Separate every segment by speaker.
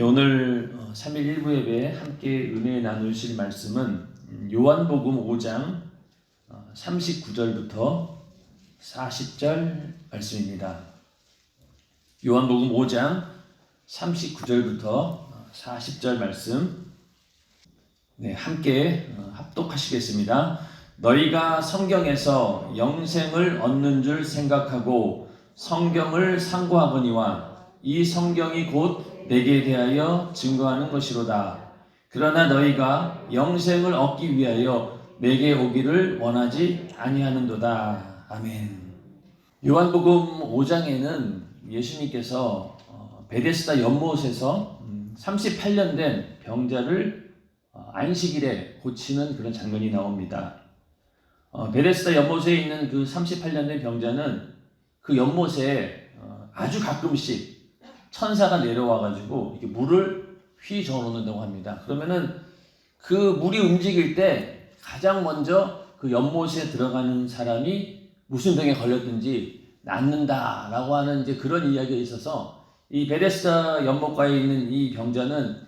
Speaker 1: 오늘 3일 일부 예배에 함께 은혜 나누실 말씀은 요한복음 5장 39절부터 40절 말씀입니다. 요한복음 5장 39절부터 40절 말씀 함께 합독하시겠습니다. 너희가 성경에서 영생을 얻는 줄 생각하고 성경을 상고하거니와 이 성경이 곧 내게 대하여 증거하는 것이로다. 그러나 너희가 영생을 얻기 위하여 내게 오기를 원하지 아니하는도다. 아멘. 요한복음 5장에는 예수님께서 베데스다 연못에서 38년 된 병자를 안식일에 고치는 그런 장면이 나옵니다. 베데스다 연못에 있는 그 38년 된 병자는 그 연못에 아주 가끔씩 천사가 내려와가지고 이렇게 물을 휘저어 놓는다고 합니다. 그러면은 그 물이 움직일 때 가장 먼저 그 연못에 들어가는 사람이 무슨 병에 걸렸든지 낫는다라고 하는 이제 그런 이야기가 있어서 이 베데스다 연못가에 있는 이 병자는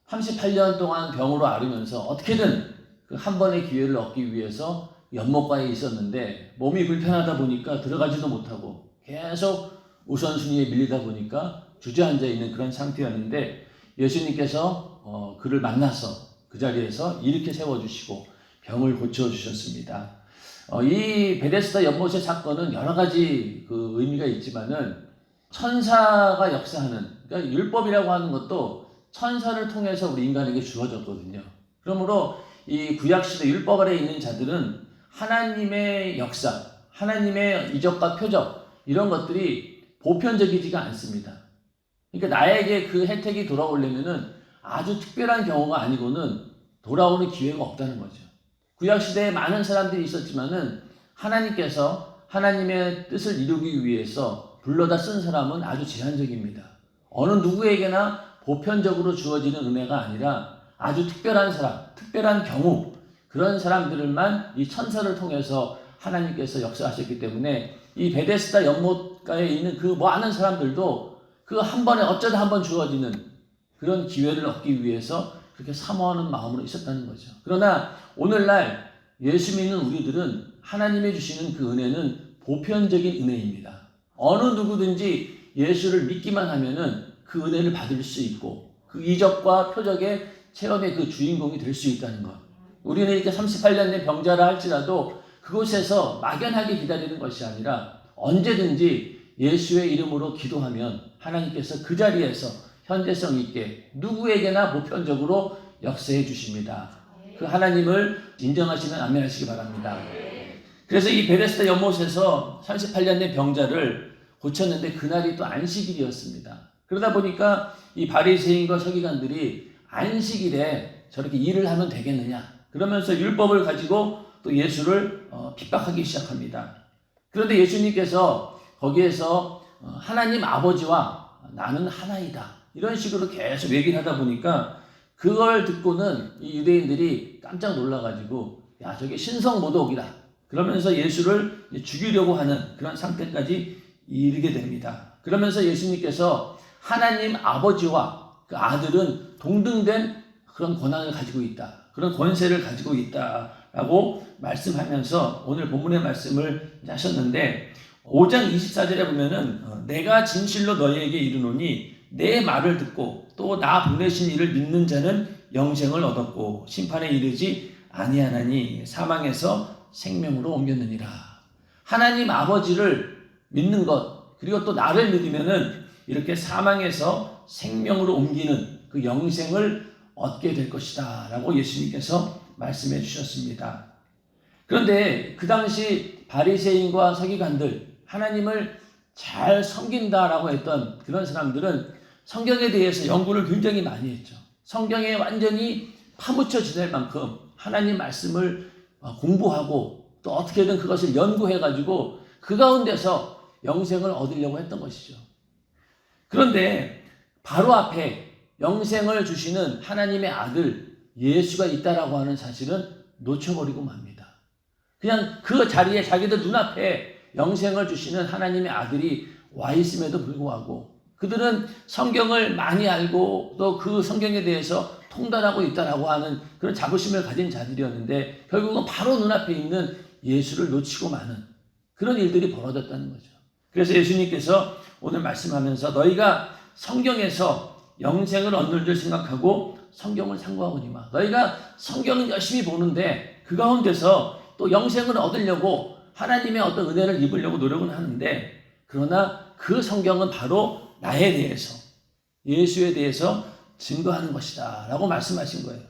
Speaker 1: 38년 동안 병으로 앓으면서 어떻게든 그 한 번의 기회를 얻기 위해서 연못가에 있었는데 몸이 불편하다 보니까 들어가지도 못하고 계속 우선순위에 밀리다 보니까 주저앉아 있는 그런 상태였는데 예수님께서 그를 만나서 그 자리에서 일으켜 세워주시고 병을 고쳐주셨습니다. 이 베데스다 연못의 사건은 여러 가지 그 의미가 있지만은 천사가 역사하는, 그러니까 율법이라고 하는 것도 천사를 통해서 우리 인간에게 주어졌거든요. 그러므로 이 구약시대 율법 아래 있는 자들은 하나님의 역사, 하나님의 이적과 표적 이런 것들이 보편적이지가 않습니다. 그러니까 나에게 그 혜택이 돌아오려면은 아주 특별한 경우가 아니고는 돌아오는 기회가 없다는 거죠. 구약시대에 많은 사람들이 있었지만은 하나님께서 하나님의 뜻을 이루기 위해서 불러다 쓴 사람은 아주 제한적입니다. 어느 누구에게나 보편적으로 주어지는 은혜가 아니라 아주 특별한 사람, 특별한 경우, 그런 사람들만 이 천사를 통해서 하나님께서 역사하셨기 때문에 이 베데스다 연못가에 있는 그 많은 사람들도 그 한 번에 어쩌다 한 번 주어지는 그런 기회를 얻기 위해서 그렇게 사모하는 마음으로 있었다는 거죠. 그러나 오늘날 예수 믿는 우리들은 하나님이 주시는 그 은혜는 보편적인 은혜입니다. 어느 누구든지 예수를 믿기만 하면은 그 은혜를 받을 수 있고 그 이적과 표적의 체험의 그 주인공이 될 수 있다는 것. 우리는 이렇게 38년 된 병자라 할지라도 그곳에서 막연하게 기다리는 것이 아니라 언제든지 예수의 이름으로 기도하면 하나님께서 그 자리에서 현재성 있게 누구에게나 보편적으로 역사해 주십니다. 그 하나님을 인정하시면 아멘 하시기 바랍니다. 그래서 이 베데스다 연못에서 38년 된 병자를 고쳤는데 그날이 또 안식일이었습니다. 그러다 보니까 이 바리새인과 서기관들이 안식일에 저렇게 일을 하면 되겠느냐 그러면서 율법을 가지고 또 예수를 핍박하기 시작합니다. 그런데 예수님께서 거기에서 하나님 아버지와 나는 하나이다 이런 식으로 계속 얘기를 하다 보니까 그걸 듣고는 이 유대인들이 깜짝 놀라가지고 야 저게 신성모독이다 그러면서 예수를 죽이려고 하는 그런 상태까지 이르게 됩니다. 그러면서 예수님께서 하나님 아버지와 그 아들은 동등된 그런 권한을 가지고 있다. 그런 권세를 가지고 있다라고 말씀하면서 오늘 본문의 말씀을 하셨는데 5장 24절에 보면은 내가 진실로 너희에게 이르노니 내 말을 듣고 또 나 보내신 이를 믿는 자는 영생을 얻었고 심판에 이르지 아니하나니 사망에서 생명으로 옮겼느니라. 하나님 아버지를 믿는 것 그리고 또 나를 믿으면은 이렇게 사망에서 생명으로 옮기는 그 영생을 얻게 될 것이다 라고 예수님께서 말씀해 주셨습니다. 그런데 그 당시 바리새인과 서기관들 하나님을 잘 섬긴다라고 했던 그런 사람들은 성경에 대해서 연구를 굉장히 많이 했죠. 성경에 완전히 파묻혀 지낼 만큼 하나님 말씀을 공부하고 또 어떻게든 그것을 연구해가지고 그 가운데서 영생을 얻으려고 했던 것이죠. 그런데 바로 앞에 영생을 주시는 하나님의 아들 예수가 있다라고 하는 사실은 놓쳐버리고 맙니다. 그냥 그 자리에 자기들 눈앞에 영생을 주시는 하나님의 아들이 와 있음에도 불구하고 그들은 성경을 많이 알고 또 그 성경에 대해서 통달하고 있다라고 하는 그런 자부심을 가진 자들이었는데 결국은 바로 눈앞에 있는 예수를 놓치고 마는 그런 일들이 벌어졌다는 거죠. 그래서 예수님께서 오늘 말씀하면서 너희가 성경에서 영생을 얻는 줄 생각하고 성경을 상고하거니와 너희가 성경은 열심히 보는데 그 가운데서 또 영생을 얻으려고 하나님의 어떤 은혜를 입으려고 노력은 하는데 그러나 그 성경은 바로 나에 대해서 예수에 대해서 증거하는 것이다 라고 말씀하신 거예요.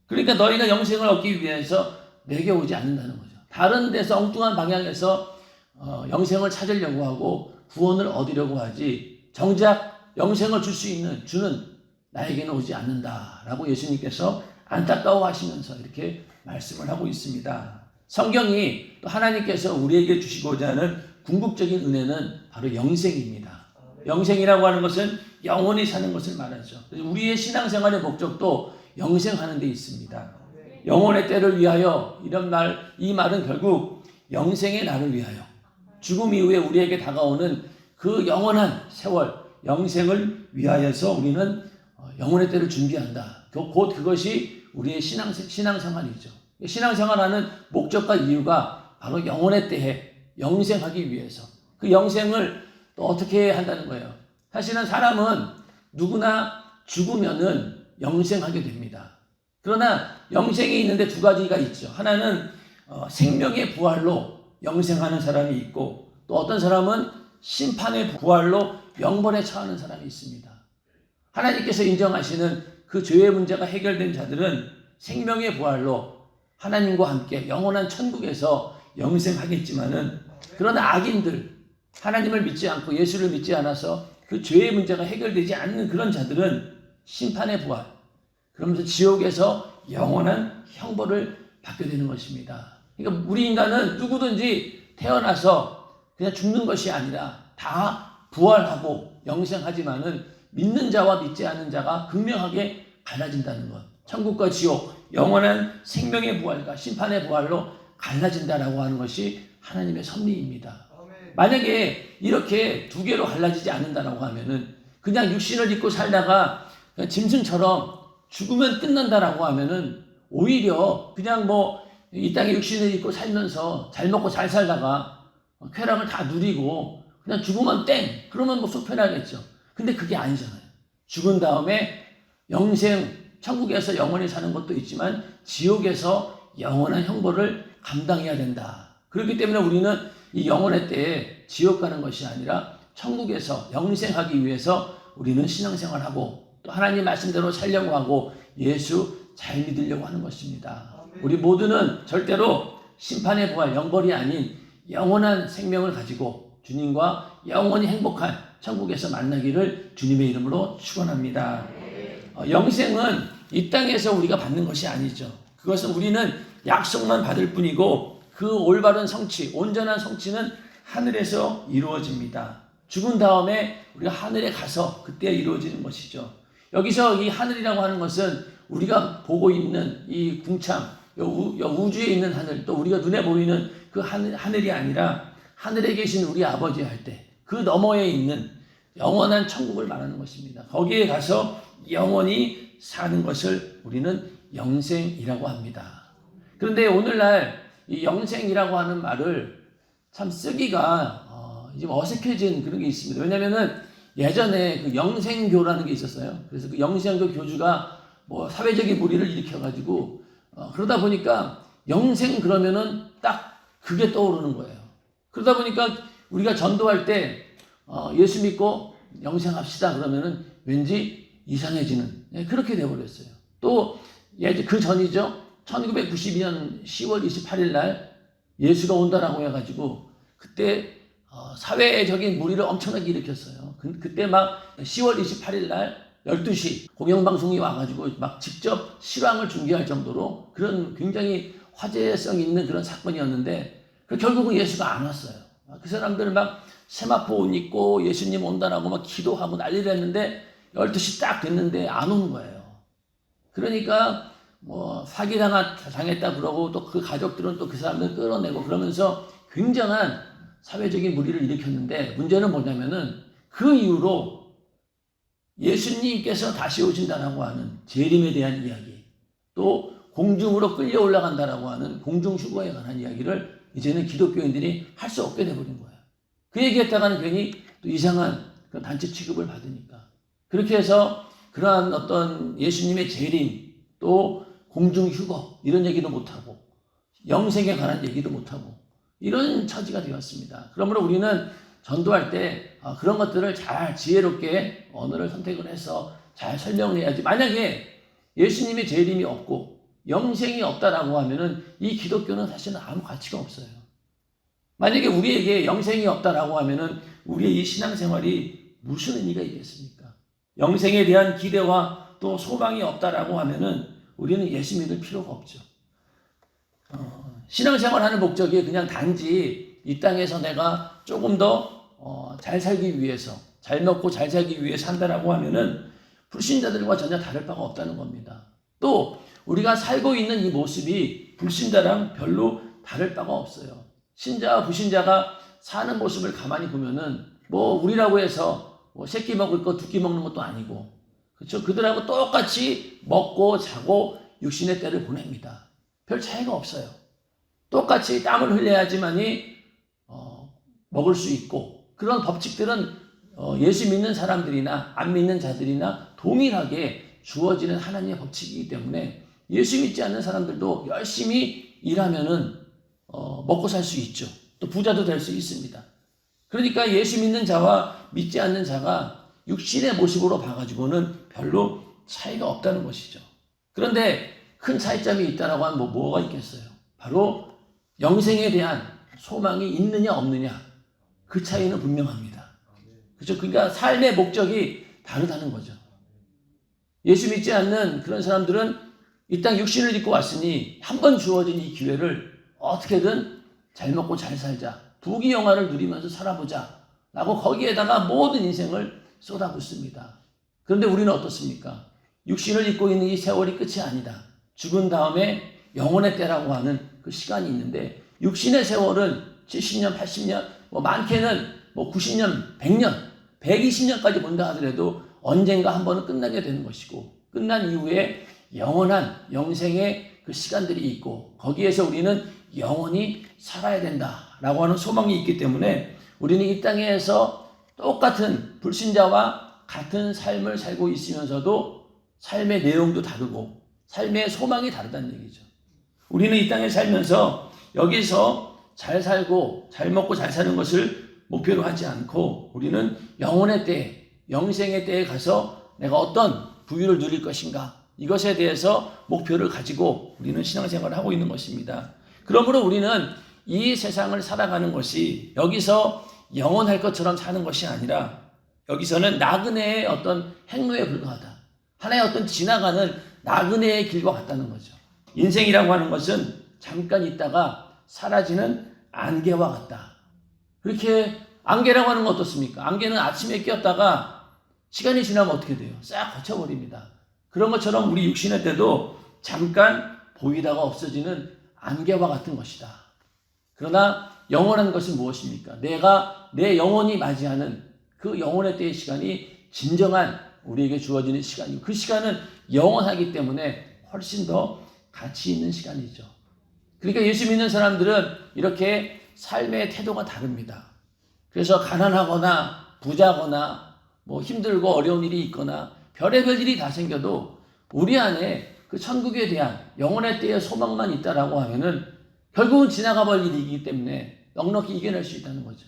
Speaker 1: 그러니까 너희가 영생을 얻기 위해서 내게 오지 않는다는 거죠. 다른 데서 엉뚱한 방향에서 영생을 찾으려고 하고 구원을 얻으려고 하지 정작 영생을 줄 수 있는 주는 나에게는 오지 않는다라고 예수님께서 안타까워하시면서 이렇게 말씀을 하고 있습니다. 성경이 또 하나님께서 우리에게 주시고자 하는 궁극적인 은혜는 바로 영생입니다. 영생이라고 하는 것은 영원히 사는 것을 말하죠. 우리의 신앙생활의 목적도 영생하는 데 있습니다. 영혼의 때를 위하여 이런 말, 이 말은 결국 영생의 날을 위하여 죽음 이후에 우리에게 다가오는 그 영원한 세월, 영생을 위하여서 우리는 영혼의 때를 준비한다. 곧 그것이 우리의 신앙생활이죠. 신앙생활하는 목적과 이유가 바로 영혼의 때에 영생하기 위해서 그 영생을 또 어떻게 한다는 거예요. 사실은 사람은 누구나 죽으면은 영생하게 됩니다. 그러나 영생이 있는데 두 가지가 있죠. 하나는 생명의 부활로 영생하는 사람이 있고 또 어떤 사람은 심판의 부활로 영벌에 처하는 사람이 있습니다. 하나님께서 인정하시는 그 죄의 문제가 해결된 자들은 생명의 부활로 하나님과 함께 영원한 천국에서 영생하겠지만은 그런 악인들, 하나님을 믿지 않고 예수를 믿지 않아서 그 죄의 문제가 해결되지 않는 그런 자들은 심판의 부활, 그러면서 지옥에서 영원한 형벌을 받게 되는 것입니다. 그러니까 우리 인간은 누구든지 태어나서 그냥 죽는 것이 아니라 다 부활하고 영생하지만은 믿는 자와 믿지 않는 자가 극명하게 갈라진다는 것. 천국과 지옥, 영원한 생명의 부활과 심판의 부활로 갈라진다라고 하는 것이 하나님의 섭리입니다. 만약에 이렇게 두 개로 갈라지지 않는다라고 하면은 그냥 육신을 입고 살다가 그냥 짐승처럼 죽으면 끝난다라고 하면은 오히려 그냥 뭐 이 땅에 육신을 입고 살면서 잘 먹고 잘 살다가 쾌락을 다 누리고 그냥 죽으면 땡! 그러면 뭐 속 편하겠죠. 근데 그게 아니잖아요. 죽은 다음에 영생, 천국에서 영원히 사는 것도 있지만 지옥에서 영원한 형벌을 감당해야 된다. 그렇기 때문에 우리는 이 영원의 때에 지옥 가는 것이 아니라 천국에서 영생하기 위해서 우리는 신앙생활하고 또 하나님 말씀대로 살려고 하고 예수 잘 믿으려고 하는 것입니다. 우리 모두는 절대로 심판의 부활, 영벌이 아닌 영원한 생명을 가지고 주님과 영원히 행복한 천국에서 만나기를 주님의 이름으로 축원합니다. 영생은 이 땅에서 우리가 받는 것이 아니죠. 그것은 우리는 약속만 받을 뿐이고 그 올바른 성취, 온전한 성취는 하늘에서 이루어집니다. 죽은 다음에 우리가 하늘에 가서 그때 이루어지는 것이죠. 여기서 이 하늘이라고 하는 것은 우리가 보고 있는 이 궁창, 우주에 있는 하늘, 또 우리가 눈에 보이는 그 하늘이 아니라 하늘에 계신 우리 아버지 할 때 그 너머에 있는 영원한 천국을 말하는 것입니다. 거기에 가서 영원히 사는 것을 우리는 영생이라고 합니다. 그런데 오늘날 이 영생이라고 하는 말을 참 쓰기가 좀 어색해진 그런 게 있습니다. 왜냐면은 예전에 그 영생교라는 게 있었어요. 그래서 그 영생교 교주가 뭐 사회적인 무리를 일으켜가지고 그러다 보니까 영생 그러면은 딱 그게 떠오르는 거예요. 그러다 보니까 우리가 전도할 때 예수 믿고 영생합시다 그러면은 왠지 이상해지는 그렇게 돼버렸어요. 또 그 전이죠. 1992년 10월 28일 날 예수가 온다라고 해가지고 그때 사회적인 무리를 엄청나게 일으켰어요. 그때 막 10월 28일 날 12시 공영방송이 와가지고 막 직접 실황을 중계할 정도로 그런 굉장히 화제성 있는 그런 사건이었는데 결국은 예수가 안 왔어요. 그 사람들은 막 세마포 옷 입고 예수님 온다라고 막 기도하고 난리를 했는데 12시 딱 됐는데 안 오는 거예요. 그러니까 뭐 사기당했다 그러고 또 그 가족들은 또 그 사람들 끌어내고 그러면서 굉장한 사회적인 무리를 일으켰는데 문제는 뭐냐면은 그 이후로
Speaker 2: 예수님께서 다시 오신다라고 하는 재림에 대한 이야기, 또 공중으로 끌려 올라간다라고 하는 공중휴거에 관한 이야기를 이제는 기독교인들이 할 수 없게 돼버린 거예요. 그 얘기했다가는 괜히 또 이상한 그런 단체 취급을 받으니까. 그렇게 해서 그러한 어떤 예수님의 재림, 또 공중휴거 이런 얘기도 못하고 영생에 관한 얘기도 못하고 이런 처지가 되었습니다. 그러므로 우리는 전도할 때 그런 것들을 잘 지혜롭게 언어를 선택을 해서 잘 설명을 해야지. 만약에 예수님의 재림이 없고 영생이 없다라고 하면은 이 기독교는 사실은 아무 가치가 없어요. 만약에 우리에게 영생이 없다라고 하면은 우리의 이 신앙생활이 무슨 의미가 있겠습니까? 영생에 대한 기대와 또 소망이 없다라고 하면은 우리는 예수 믿을 필요가 없죠. 신앙생활 하는 목적이 그냥 단지 이 땅에서 내가 조금 더 잘 살기 위해서, 잘 먹고 잘 살기 위해 산다라고 하면은 불신자들과 전혀 다를 바가 없다는 겁니다. 또 우리가 살고 있는 이 모습이 불신자랑 별로 다를 바가 없어요. 신자와 불신자가 사는 모습을 가만히 보면은 뭐 우리라고 해서 뭐 새끼 먹을 거 두 끼 먹는 것도 아니고, 그렇죠? 그들하고 똑같이 먹고 자고 육신의 때를 보냅니다. 별 차이가 없어요. 똑같이 땀을 흘려야지만이 먹을 수 있고, 그런 법칙들은 예수 믿는 사람들이나 안 믿는 자들이나 동일하게 주어지는 하나님의 법칙이기 때문에 예수 믿지 않는 사람들도 열심히 일하면은 먹고 살 수 있죠. 또 부자도 될 수 있습니다. 그러니까 예수 믿는 자와 믿지 않는 자가 육신의 모습으로 봐가지고는 별로 차이가 없다는 것이죠. 그런데 큰 차이점이 있다라고 하면 뭐가 있겠어요? 바로 영생에 대한 소망이 있느냐 없느냐, 그 차이는 분명합니다. 그렇죠? 그러니까 삶의 목적이 다르다는 거죠. 예수 믿지 않는 그런 사람들은 이 땅 육신을 입고 왔으니 한 번 주어진 이 기회를 어떻게든 잘 먹고 잘 살자, 부귀 영화를 누리면서 살아보자 라고 거기에다가 모든 인생을 쏟아붓습니다. 그런데 우리는 어떻습니까? 육신을 입고 있는 이 세월이 끝이 아니다. 죽은 다음에 영혼의 때라고 하는 그 시간이 있는데, 육신의 세월은 70년, 80년, 뭐 많게는 뭐 90년, 100년, 120년까지 본다 하더라도 언젠가 한 번은 끝나게 되는 것이고, 끝난 이후에 영원한 영생의 그 시간들이 있고, 거기에서 우리는 영원히 살아야 된다라고 하는 소망이 있기 때문에 우리는 이 땅에서 똑같은 불신자와 같은 삶을 살고 있으면서도 삶의 내용도 다르고 삶의 소망이 다르다는 얘기죠. 우리는 이 땅에 살면서 여기서 잘 살고 잘 먹고 잘 사는 것을 목표로 하지 않고 우리는 영혼의 때, 영생의 때에 가서 내가 어떤 부유를 누릴 것인가, 이것에 대해서 목표를 가지고 우리는 신앙생활을 하고 있는 것입니다. 그러므로 우리는 이 세상을 살아가는 것이 여기서 영원할 것처럼 사는 것이 아니라 여기서는 나그네의 어떤 행로에 불과하다. 하나의 어떤 지나가는 나그네의 길과 같다는 거죠. 인생이라고 하는 것은 잠깐 있다가 사라지는 안개와 같다. 그렇게 안개라고 하는 건 어떻습니까? 안개는 아침에 꼈다가 시간이 지나면 어떻게 돼요? 싹 거쳐버립니다. 그런 것처럼 우리 육신의 때도 잠깐 보이다가 없어지는 안개와 같은 것이다. 그러나 영원한 것은 무엇입니까? 내가 내 영혼이 맞이하는 그 영혼의 때의 시간이 진정한 우리에게 주어지는 시간이고, 그 시간은 영원하기 때문에 훨씬 더 가치 있는 시간이죠. 그러니까 예수 믿는 사람들은 이렇게 삶의 태도가 다릅니다. 그래서 가난하거나 부자거나 뭐 힘들고 어려운 일이 있거나 별의별 일이 다 생겨도 우리 안에 그 천국에 대한 영혼의 때의 소망만 있다라고 하면은 결국은 지나가 버릴 일이기 때문에 넉넉히 이겨낼 수 있다는 거죠.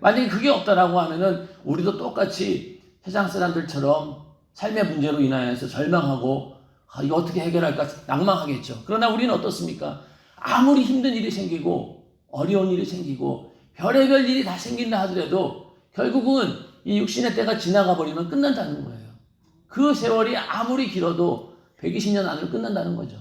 Speaker 2: 만약에 그게 없다라고 하면은 우리도 똑같이 세상 사람들처럼 삶의 문제로 인하여서 절망하고 이거 어떻게 해결할까 낭망하겠죠. 그러나 우리는 어떻습니까? 아무리 힘든 일이 생기고 어려운 일이 생기고 별의별 일이 다 생긴다 하더라도 결국은 이 육신의 때가 지나가 버리면 끝난다는 거예요. 그 세월이 아무리 길어도 120년 안으로 끝난다는 거죠.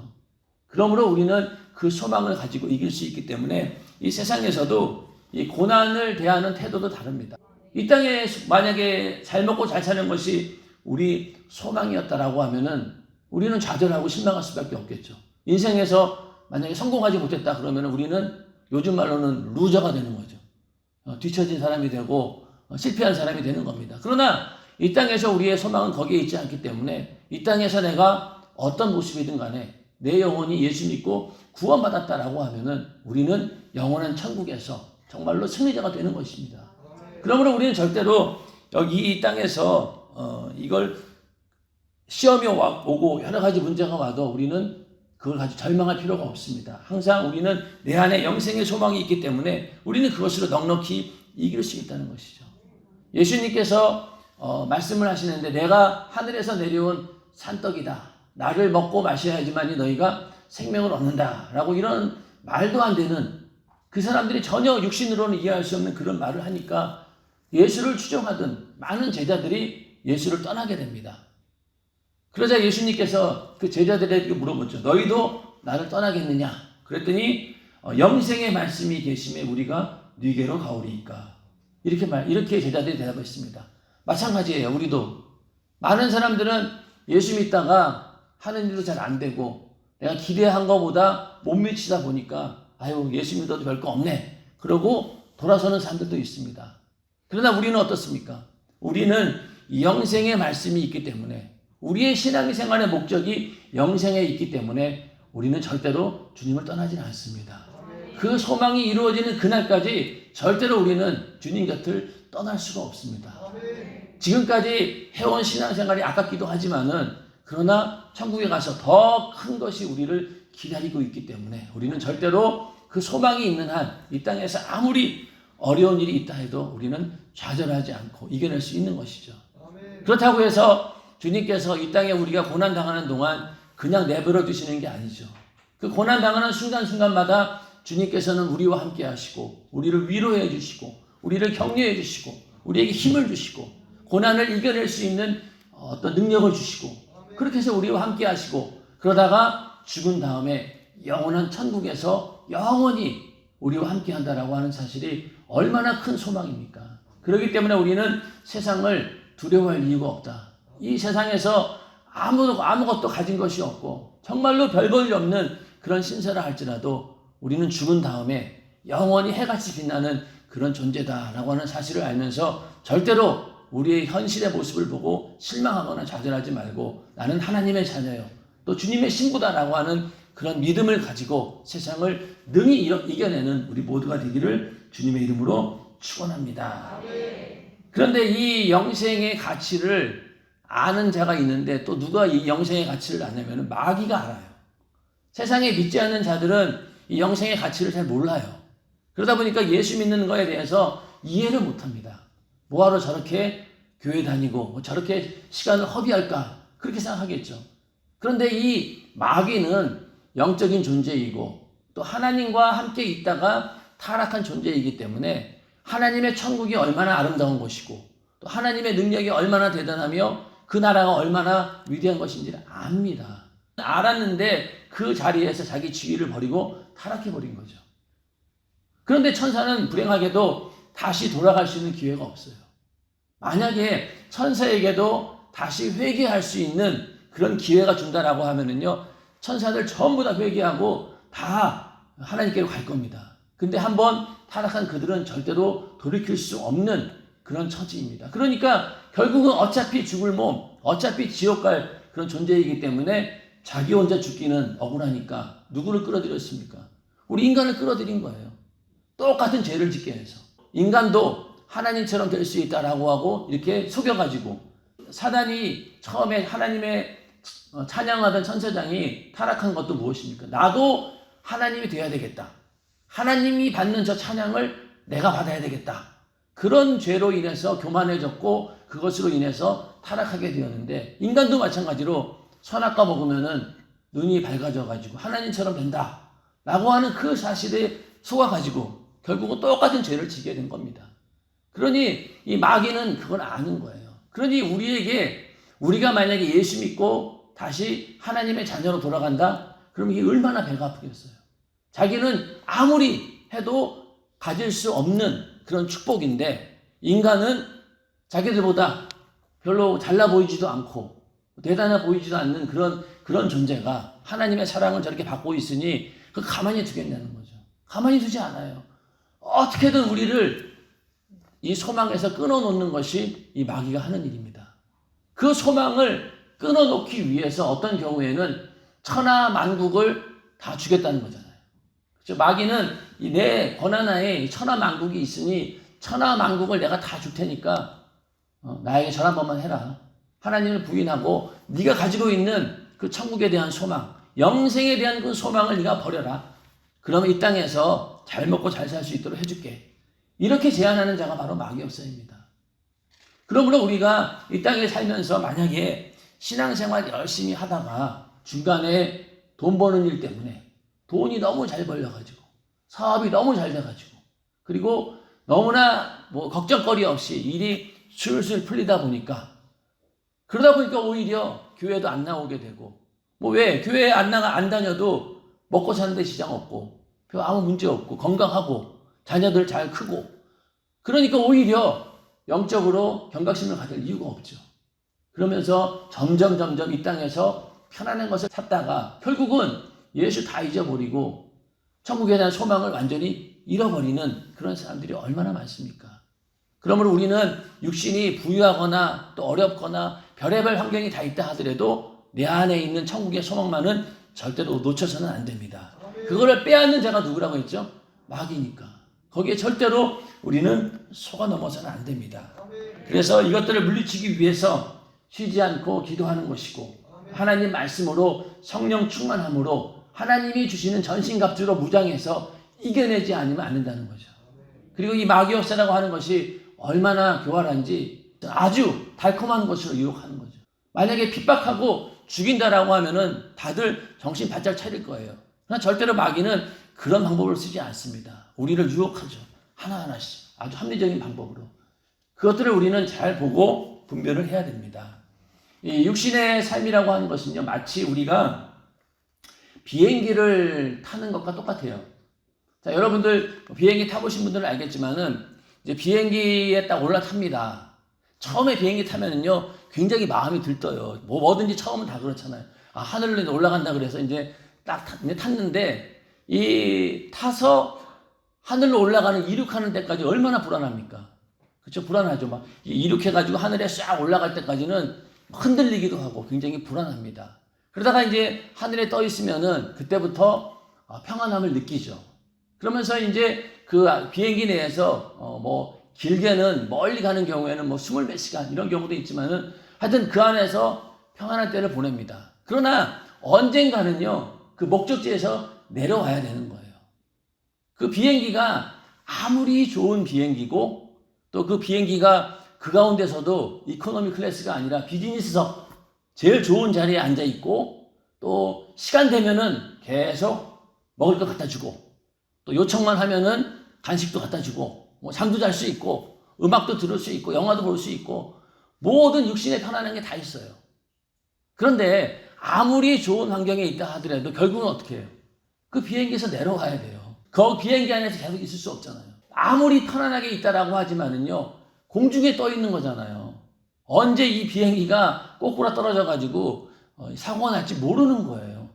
Speaker 2: 그러므로 우리는 그 소망을 가지고 이길 수 있기 때문에 이 세상에서도 이 고난을 대하는 태도도 다릅니다. 이 땅에 만약에 잘 먹고 잘 사는 것이 우리 소망이었다라고 하면은 우리는 좌절하고 실망할 수밖에 없겠죠. 인생에서 만약에 성공하지 못했다 그러면 우리는 요즘 말로는 루저가 되는 거죠. 뒤처진 사람이 되고 실패한 사람이 되는 겁니다. 그러나 이 땅에서 우리의 소망은 거기에 있지 않기 때문에 이 땅에서 내가 어떤 모습이든 간에 내 영혼이 예수 믿고 구원받았다라고 하면은 우리는 영원한 천국에서 정말로 승리자가 되는 것입니다. 그러므로 우리는 절대로 여기 이 땅에서 이걸 시험이 오고 여러 가지 문제가 와도 우리는 그걸 가지고 절망할 필요가 없습니다. 항상 우리는 내 안에 영생의 소망이 있기 때문에 우리는 그것으로 넉넉히 이길 수 있다는 것이죠. 예수님께서 말씀을 하시는데 내가 하늘에서 내려온 산떡이다. 나를 먹고 마셔야지만이 너희가 생명을 얻는다. 라고 이런 말도 안 되는 그 사람들이 전혀 육신으로는 이해할 수 없는 그런 말을 하니까 예수를 추종하던 많은 제자들이 예수를 떠나게 됩니다. 그러자 예수님께서 그 제자들에게 물어보죠. 너희도 나를 떠나겠느냐? 그랬더니 영생의 말씀이 계심에 우리가 네게로 가오리이까. 이렇게 제자들이 대답했습니다. 마찬가지예요. 우리도 많은 사람들은 예수 믿다가 하는 일도 잘 안 되고 내가 기대한 것보다 못 미치다 보니까 아유 예수 믿어도 별거 없네. 그러고 돌아서는 사람들도 있습니다. 그러나 우리는 어떻습니까? 우리는 영생의 말씀이 있기 때문에 우리의 신앙생활의 목적이 영생에 있기 때문에 우리는 절대로 주님을 떠나지는 않습니다. 그 소망이 이루어지는 그날까지 절대로 우리는 주님 곁을 떠날 수가 없습니다. 지금까지 해온 신앙생활이 아깝기도 하지만은 그러나 천국에 가서 더 큰 것이 우리를 기다리고 있기 때문에 우리는 절대로 그 소망이 있는 한 이 땅에서 아무리 어려운 일이 있다 해도 우리는 좌절하지 않고 이겨낼 수 있는 것이죠. 그렇다고 해서 주님께서 이 땅에 우리가 고난당하는 동안 그냥 내버려 두시는 게 아니죠. 그 고난당하는 순간순간마다 주님께서는 우리와 함께 하시고 우리를 위로해 주시고 우리를 격려해 주시고 우리에게 힘을 주시고 고난을 이겨낼 수 있는 어떤 능력을 주시고 그렇게 해서 우리와 함께 하시고 그러다가 죽은 다음에 영원한 천국에서 영원히 우리와 함께 한다라고 하는 사실이 얼마나 큰 소망입니까? 그렇기 때문에 우리는 세상을 두려워할 이유가 없다. 이 세상에서 아무것도 가진 것이 없고 정말로 별 볼 일 없는 그런 신세라 할지라도 우리는 죽은 다음에 영원히 해같이 빛나는 그런 존재다라고 하는 사실을 알면서 절대로 우리의 현실의 모습을 보고 실망하거나 좌절하지 말고 나는 하나님의 자녀요. 또 주님의 신부다라고 하는 그런 믿음을 가지고 세상을 능히 이겨내는 우리 모두가 되기를 주님의 이름으로 축원합니다. 그런데 이 영생의 가치를 아는 자가 있는데 또 누가 이 영생의 가치를 아냐면 마귀가 알아요. 세상에 믿지 않는 자들은 이 영생의 가치를 잘 몰라요. 그러다 보니까 예수 믿는 거에 대해서 이해를 못합니다. 뭐하러 저렇게 교회 다니고 저렇게 시간을 허비할까 그렇게 생각하겠죠. 그런데 이 마귀는 영적인 존재이고 또 하나님과 함께 있다가 타락한 존재이기 때문에 하나님의 천국이 얼마나 아름다운 곳이고 또 하나님의 능력이 얼마나 대단하며 그 나라가 얼마나 위대한 것인지를 압니다. 알았는데 그 자리에서 자기 지위를 버리고 타락해버린 거죠. 그런데 천사는 불행하게도 다시 돌아갈 수 있는 기회가 없어요. 만약에 천사에게도 다시 회개할 수 있는 그런 기회가 준다라고 하면은요, 천사들 전부 다 회개하고 다 하나님께로 갈 겁니다. 근데 한번 타락한 그들은 절대로 돌이킬 수 없는 그런 처지입니다. 그러니까 결국은 어차피 죽을 몸, 어차피 지옥 갈 그런 존재이기 때문에 자기 혼자 죽기는 억울하니까 누구를 끌어들였습니까? 우리 인간을 끌어들인 거예요. 똑같은 죄를 짓게 해서. 인간도 하나님처럼 될 수 있다라고 하고 이렇게 속여가지고 사단이 처음에 하나님의 찬양하던 천사장이 타락한 것도 무엇입니까? 나도 하나님이 돼야 되겠다. 하나님이 받는 저 찬양을 내가 받아야 되겠다. 그런 죄로 인해서 교만해졌고 그것으로 인해서 타락하게 되었는데 인간도 마찬가지로 선악과 먹으면은 눈이 밝아져가지고 하나님처럼 된다. 라고 하는 그 사실에 속아가지고 결국은 똑같은 죄를 지게 된 겁니다. 그러니 이 마귀는 그걸 아는 거예요. 그러니 우리가 만약에 예수 믿고 다시 하나님의 자녀로 돌아간다? 그럼 이게 얼마나 배가 아프겠어요. 자기는 아무리 해도 가질 수 없는 그런 축복인데 인간은 자기들보다 별로 잘나 보이지도 않고 대단해 보이지도 않는 그런 존재가 하나님의 사랑을 저렇게 받고 있으니 그 가만히 두겠냐는 거죠. 가만히 두지 않아요. 어떻게든 우리를 이 소망에서 끊어놓는 것이 이 마귀가 하는 일입니다. 그 소망을 끊어놓기 위해서 어떤 경우에는 천하 만국을 다 주겠다는 거잖아요. 그렇죠? 마귀는 내 권한하에 천하 만국이 있으니 천하 만국을 내가 다 줄 테니까 나에게 절 한 번만 해라. 하나님을 부인하고 네가 가지고 있는 그 천국에 대한 소망, 영생에 대한 그 소망을 네가 버려라. 그러면 이 땅에서 잘 먹고 잘 살 수 있도록 해줄게. 이렇게 제안하는 자가 바로 마귀역사입니다. 그러므로 우리가 이 땅에 살면서 만약에 신앙생활 열심히 하다가 중간에 돈 버는 일 때문에 돈이 너무 잘 벌려가지고 사업이 너무 잘 돼가지고 그리고 너무나 걱정거리 없이 일이 술술 풀리다 보니까 그러다 보니까 오히려 교회도 안 나오게 되고 왜 교회 안 다녀도 먹고 사는데 지장 없고 별 아무 문제 없고 건강하고 자녀들 잘 크고 그러니까 오히려 영적으로 경각심을 가질 이유가 없죠. 그러면서 점점 이 땅에서 편안한 것을 찾다가 결국은 예수 다 잊어버리고 천국에 대한 소망을 완전히 잃어버리는 그런 사람들이 얼마나 많습니까? 그러므로 우리는 육신이 부유하거나 또 어렵거나 별의별 환경이 다 있다 하더라도 내 안에 있는 천국의 소망만은 절대로 놓쳐서는 안 됩니다. 그거를 빼앗는 자가 누구라고 했죠? 마귀니까. 거기에 절대로 우리는 속아 넘어서는 안 됩니다. 그래서 이것들을 물리치기 위해서 쉬지 않고 기도하는 것이고 하나님 말씀으로 성령 충만함으로 하나님이 주시는 전신갑주로 무장해서 이겨내지 않으면 안 된다는 거죠. 그리고 이 마귀역사라고 하는 것이 얼마나 교활한지 아주 달콤한 것으로 유혹하는 거죠. 만약에 핍박하고 죽인다라고 하면은 다들 정신 바짝 차릴 거예요. 그러나 절대로 마귀는 그런 방법을 쓰지 않습니다. 우리를 유혹하죠. 하나하나씩 아주 합리적인 방법으로. 그것들을 우리는 잘 보고 분별을 해야 됩니다. 이 육신의 삶이라고 하는 것은요, 마치 우리가 비행기를 타는 것과 똑같아요. 자, 여러분들 비행기 타보신 분들은 알겠지만은 이제 비행기에 딱 올라탑니다. 처음에 비행기 타면은요, 굉장히 마음이 들떠요. 뭐든지 처음은 다 그렇잖아요. 하늘로 올라간다 그래서 이제 딱 탔는데 이 타서 하늘로 올라가는 이륙하는 데까지 얼마나 불안합니까? 그렇죠? 불안하죠. 막 이륙해가지고 하늘에 싹 올라갈 때까지는 흔들리기도 하고 굉장히 불안합니다. 그러다가 이제 하늘에 떠 있으면은 그때부터 평안함을 느끼죠. 그러면서 이제 그 비행기 내에서 길게는 멀리 가는 경우에는 20몇 시간 이런 경우도 있지만은 하여튼 그 안에서 평안한 때를 보냅니다. 그러나 언젠가는요, 그 목적지에서 내려와야 되는 거예요. 그 비행기가 아무리 좋은 비행기고 또 그 비행기가 그 가운데서도 이코노미 클래스가 아니라 비즈니스석 제일 좋은 자리에 앉아 있고 또 시간 되면은 계속 먹을 거 갖다 주고 또 요청만 하면은 간식도 갖다 주고 잠도 잘 수 있고 음악도 들을 수 있고 영화도 볼 수 있고 모든 육신에 편안한 게 다 있어요. 그런데 아무리 좋은 환경에 있다 하더라도 결국은 어떻게 해요? 그 비행기에서 내려와야 돼요. 그 비행기 안에서 계속 있을 수 없잖아요. 아무리 편안하게 있다라고 하지만은요, 공중에 떠 있는 거잖아요. 언제 이 비행기가 꼬꾸라 떨어져 가지고 사고가 날지 모르는 거예요.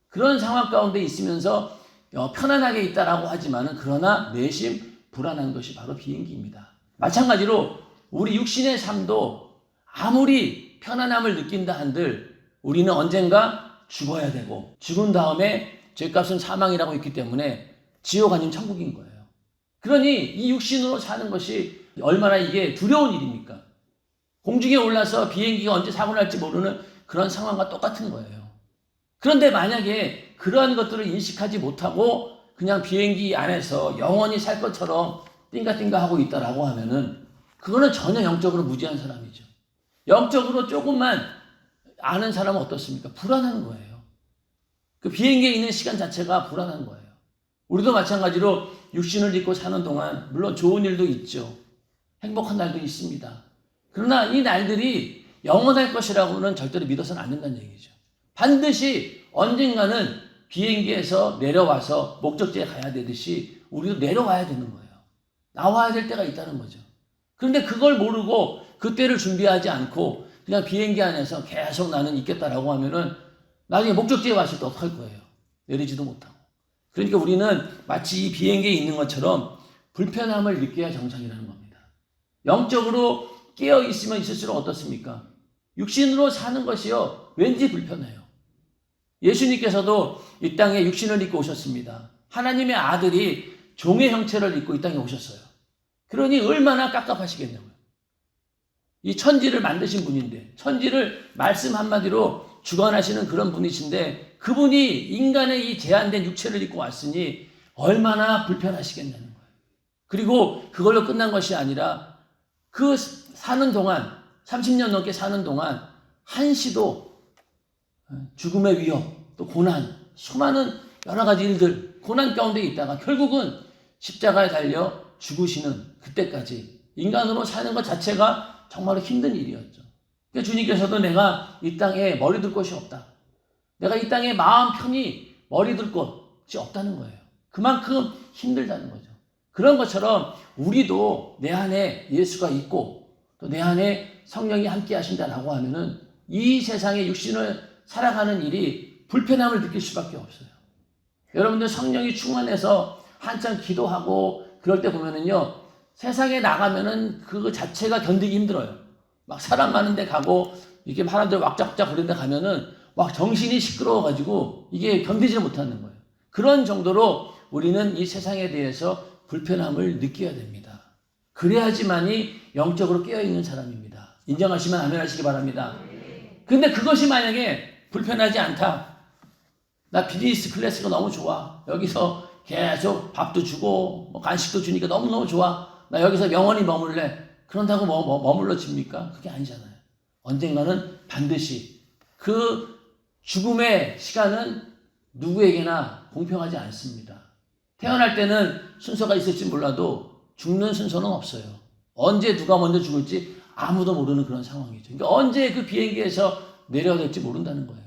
Speaker 2: 그런 상황 가운데 있으면서 편안하게 있다라고 하지만은 그러나 내심 불안한 것이 바로 비행기입니다. 마찬가지로 우리 육신의 삶도 아무리 편안함을 느낀다 한들 우리는 언젠가 죽어야 되고 죽은 다음에 죄값은 사망이라고 있기 때문에 지옥 아니면 천국인 거예요. 그러니 이 육신으로 사는 것이 얼마나 이게 두려운 일입니까? 공중에 올라서 비행기가 언제 사고 날지 모르는 그런 상황과 똑같은 거예요. 그런데 만약에 그러한 것들을 인식하지 못하고 그냥 비행기 안에서 영원히 살 것처럼 띵가띵가 하고 있다라고 하면은 그거는 전혀 영적으로 무지한 사람이죠. 영적으로 조금만 아는 사람은 어떻습니까? 불안한 거예요. 그 비행기에 있는 시간 자체가 불안한 거예요. 우리도 마찬가지로 육신을 입고 사는 동안 물론 좋은 일도 있죠. 행복한 날도 있습니다. 그러나 이 날들이 영원할 것이라고는 절대로 믿어서는 안 된다는 얘기죠. 반드시 언젠가는 비행기에서 내려와서 목적지에 가야 되듯이 우리도 내려와야 되는 거예요. 나와야 될 때가 있다는 거죠. 그런데 그걸 모르고 그때를 준비하지 않고 그냥 비행기 안에서 계속 나는 있겠다라고 하면은 나중에 목적지에 왔을 때 어떡할 거예요? 내리지도 못하고. 그러니까 우리는 마치 이 비행기에 있는 것처럼 불편함을 느껴야 정상이라는 겁니다. 영적으로 깨어 있으면 있을수록 어떻습니까? 육신으로 사는 것이요, 왠지 불편해요. 예수님께서도 이 땅에 육신을 입고 오셨습니다. 하나님의 아들이 종의 형체를 입고 이 땅에 오셨어요. 그러니 얼마나 깝깝하시겠냐고요. 이 천지를 만드신 분인데, 천지를 말씀 한마디로 주관하시는 그런 분이신데, 그분이 인간의 이 제한된 육체를 입고 왔으니 얼마나 불편하시겠냐는 거예요. 그리고 그걸로 끝난 것이 아니라 그 사는 동안, 30년 넘게 사는 동안 한시도 죽음의 위협, 또 고난, 수많은 여러 가지 일들, 고난 가운데 있다가 결국은 십자가에 달려 죽으시는 그때까지 인간으로 사는 것 자체가 정말로 힘든 일이었죠. 그러니까 주님께서도 내가 이 땅에 머리 둘 곳이 없다. 내가 이 땅에 마음 편히 머리 둘 곳이 없다는 거예요. 그만큼 힘들다는 거죠. 그런 것처럼 우리도 내 안에 예수가 있고 또 내 안에 성령이 함께 하신다라고 하면은 이 세상의 육신을 살아가는 일이 불편함을 느낄 수밖에 없어요. 여러분들 성령이 충만해서 한참 기도하고 그럴 때 보면은요, 세상에 나가면은 그 자체가 견디기 힘들어요. 막 사람 많은 데 가고 이렇게 사람들 왁작왁작 그런 데 가면은 막 정신이 시끄러워가지고 이게 견디지 못하는 거예요. 그런 정도로 우리는 이 세상에 대해서 불편함을 느껴야 됩니다. 그래야지만이 영적으로 깨어있는 사람입니다. 인정하시면 아멘 하시기 바랍니다. 근데 그것이 만약에 불편하지 않다. 나 비즈니스 클래스가 너무 좋아. 여기서 계속 밥도 주고 뭐 간식도 주니까 너무너무 좋아. 나 여기서 영원히 머물래. 그런다고 머물러집니까? 그게 아니잖아요. 언젠가는 반드시 그 죽음의 시간은 누구에게나 공평하지 않습니다. 태어날 때는 순서가 있을지 몰라도 죽는 순서는 없어요. 언제 누가 먼저 죽을지 아무도 모르는 그런 상황이죠. 그러니까 언제 그 비행기에서 내려야 될지 모른다는 거예요.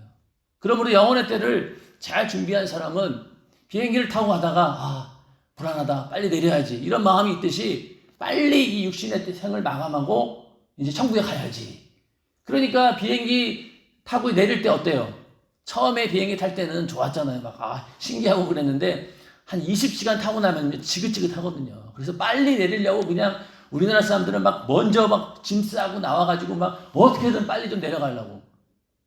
Speaker 2: 그러므로 영혼의 때를 잘 준비한 사람은 비행기를 타고 가다가 불안하다, 빨리 내려야지 이런 마음이 있듯이 빨리 이 육신의 생을 마감하고 이제 천국에 가야지. 그러니까 비행기 타고 내릴 때 어때요? 처음에 비행기 탈 때는 좋았잖아요. 막 신기하고 그랬는데 한 20시간 타고 나면 지긋지긋하거든요. 그래서 빨리 내리려고 그냥 우리나라 사람들은 막 먼저 막 짐 싸고 나와가지고 막 어떻게든 빨리 좀 내려가려고.